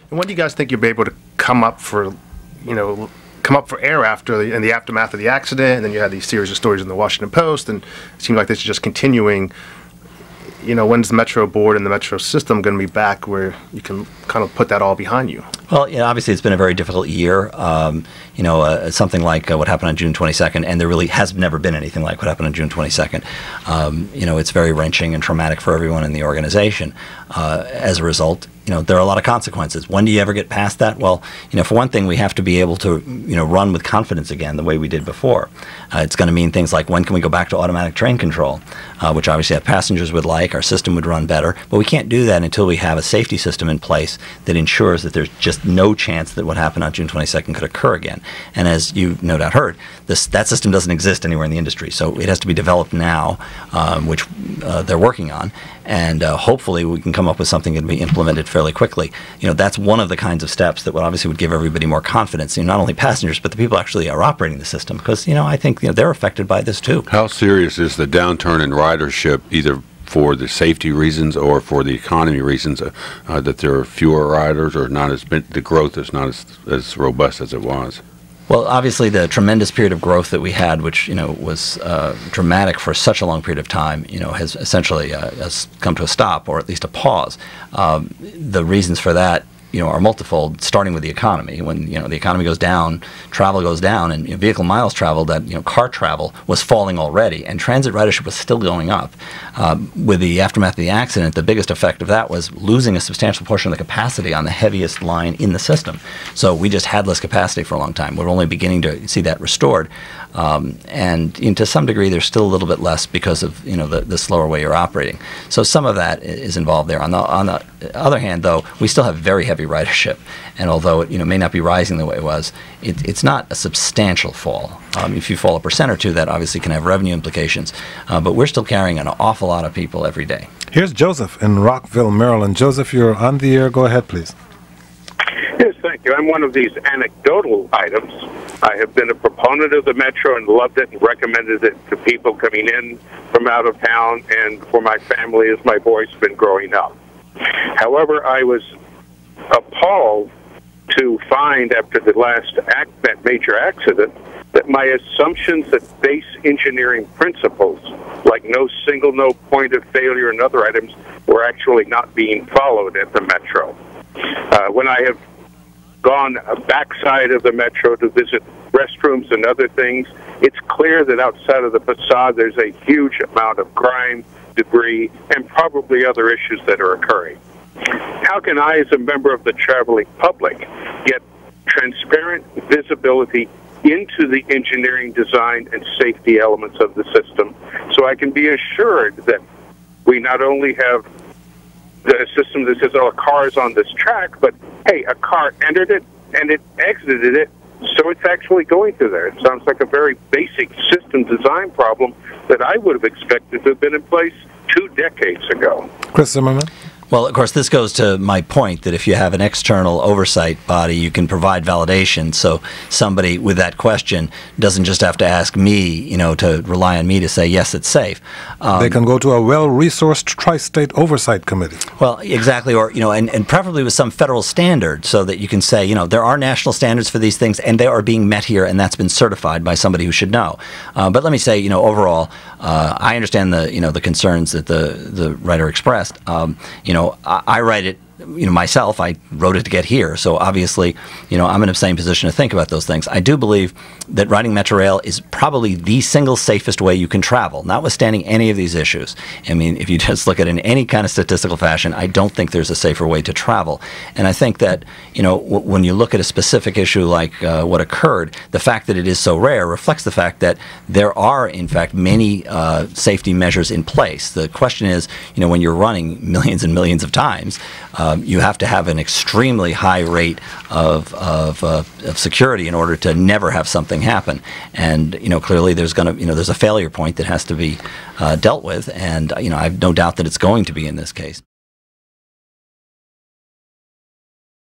And when do you guys think you'll be able to come up for air in the aftermath of the accident? And then you had these series of stories in the Washington Post, and it seemed like this is just continuing. When's the Metro board and the Metro system going to be back where you can kind of put that all behind you? Well, obviously it's been a very difficult year. Something like what happened on June 22nd, and there really has never been anything like what happened on June 22nd. It's very wrenching and traumatic for everyone in the organization. As a result, there are a lot of consequences. When do you ever get past that? Well, for one thing, we have to be able to, run with confidence again the way we did before. It's going to mean things like, when can we go back to automatic train control, which obviously our passengers would like, our system would run better, but we can't do that until we have a safety system in place that ensures that there's just no chance that what happened on June 22nd could occur again. And as you no doubt heard, that system doesn't exist anywhere in the industry, so it has to be developed now, which they're working on, and hopefully we can come up with something that can be implemented fairly quickly. That's one of the kinds of steps that obviously would give everybody more confidence, not only passengers, but the people actually are operating the system, because, I think, they're affected by this too. How serious is the downturn in ridership, either for the safety reasons or for the economy reasons, that there are fewer riders, or the growth is not as robust as it was? Well, obviously, the tremendous period of growth that we had, which was dramatic for such a long period of time, has essentially has come to a stop, or at least a pause. The reasons for that, are multifold, starting with the economy. When the economy goes down, travel goes down, and vehicle miles traveled, car travel was falling already, and transit ridership was still going up. With the aftermath of the accident, the biggest effect of that was losing a substantial portion of the capacity on the heaviest line in the system. So we just had less capacity for a long time. We're only beginning to see that restored, and to some degree, there's still a little bit less because of the slower way you're operating. So some of that is involved there. On the other hand, though, we still have very heavy ridership, and although it may not be rising the way it was, it's not a substantial fall. If you fall 1% or 2%, that obviously can have revenue implications, but we're still carrying an awful lot of people every day. Here's Joseph in Rockville, Maryland. Joseph, you're on the air. Go ahead, please. Yes, thank you. I'm one of these anecdotal items. I have been a proponent of the Metro and loved it and recommended it to people coming in from out of town and for my family as my boy's been growing up. However, I was appalled to find after the last that major accident that my assumptions that base engineering principles, like no signal, no point of failure and other items, were actually not being followed at the Metro. When I have gone backside of the Metro to visit restrooms and other things, it's clear that outside of the facade there's a huge amount of grime, debris, and probably other issues that are occurring. How can I, as a member of the traveling public, get transparent visibility into the engineering, design, and safety elements of the system so I can be assured that we not only have the system that says, oh, a car is on this track, but, hey, a car entered it and it exited it, so it's actually going through there. It sounds like a very basic system design problem that I would have expected to have been in place 2 decades ago. Chris Zimmerman? Well, of course, this goes to my point that if you have an external oversight body, you can provide validation. So somebody with that question doesn't just have to ask me, to rely on me to say, yes, it's safe. They can go to a well-resourced tri-state oversight committee. Well, exactly, or, and preferably with some federal standard so that you can say, there are national standards for these things and they are being met here, and that's been certified by somebody who should know. But let me say, overall, I understand the concerns that the writer expressed. I write it, myself. I wrote it to get here, so obviously, I'm in the same position to think about those things. I do believe that riding Metrorail is probably the single safest way you can travel, notwithstanding any of these issues. I mean, if you just look at it in any kind of statistical fashion, I don't think there's a safer way to travel. And I think that, when you look at a specific issue like what occurred, the fact that it is so rare reflects the fact that there are, in fact, many safety measures in place. The question is, when you're running millions and millions of times, you have to have an extremely high rate of security in order to never have something happen. And clearly there's there's a failure point that has to be dealt with, and I have no doubt that it's going to be in this case.